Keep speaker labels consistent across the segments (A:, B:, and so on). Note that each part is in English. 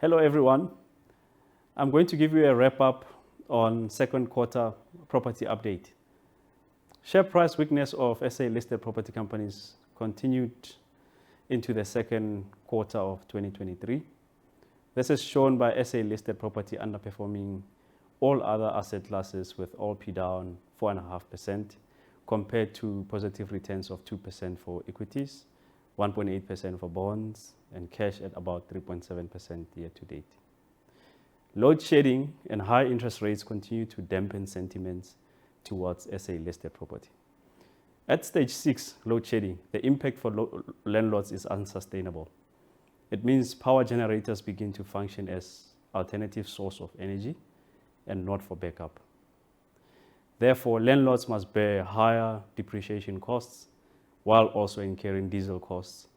A: Hello everyone. I'm going to give you a wrap up on second quarter property update. Share price weakness of SA listed property companies continued into the second quarter of 2023. This is shown by SA listed property underperforming all other asset classes with OLP down 4.5% compared to positive returns of 2% for equities, 1.8% for bonds, and cash at about 3.7% year to date. Load shedding and high interest rates continue to dampen sentiments towards SA listed property. At stage 6, load shedding, the impact for landlords is unsustainable. It means power generators begin to function as alternative source of energy and not for backup. Therefore, landlords must bear higher depreciation costs while also incurring diesel costs,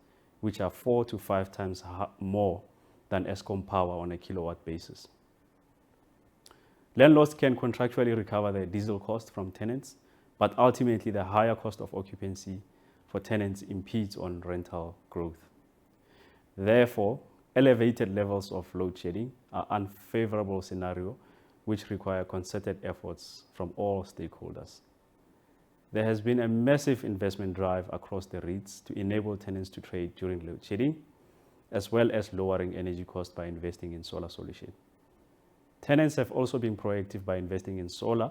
A: which are 4 to 5 times more than Eskom power on a kilowatt basis. Landlords can contractually recover the diesel cost from tenants, but ultimately the higher cost of occupancy for tenants impedes on rental growth. Therefore, elevated levels of load shedding are an unfavorable scenario which require concerted efforts from all stakeholders. There has been a massive investment drive across the REITs to enable tenants to trade during load shedding, as well as lowering energy costs by investing in solar solution. Tenants have also been proactive by investing in solar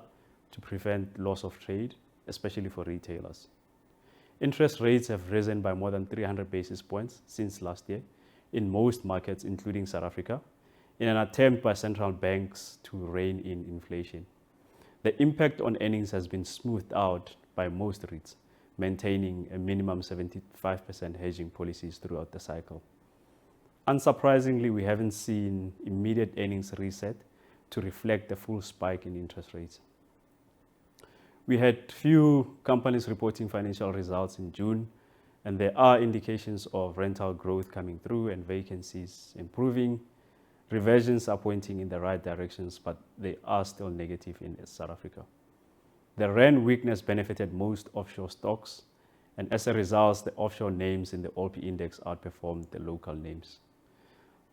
A: to prevent loss of trade, especially for retailers. Interest rates have risen by more than 300 basis points since last year in most markets, including South Africa, in an attempt by central banks to rein in inflation. The impact on earnings has been smoothed out by most REITs, maintaining a minimum 75% hedging policies throughout the cycle. Unsurprisingly, we haven't seen immediate earnings reset to reflect the full spike in interest rates. We had few companies reporting financial results in June, and there are indications of rental growth coming through and vacancies improving. Reversions are pointing in the right directions, but they are still negative in South Africa. The rand weakness benefited most offshore stocks, and as a result, the offshore names in the OLP index outperformed the local names.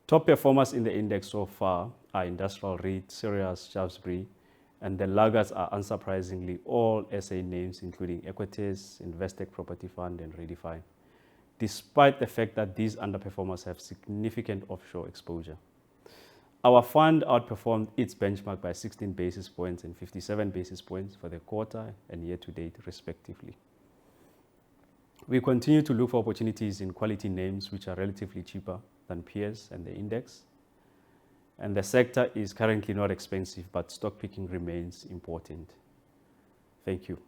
A: Top performers in the index so far are Industrial REIT, Sirius, Shaftesbury, and the laggards are unsurprisingly all SA names including Equities, Investec Property Fund, and Redefine, despite the fact that these underperformers have significant offshore exposure. Our fund outperformed its benchmark by 16 basis points and 57 basis points for the quarter and year to date, respectively. We continue to look for opportunities in quality names which are relatively cheaper than peers and the index. And the sector is currently not expensive, but stock picking remains important. Thank you.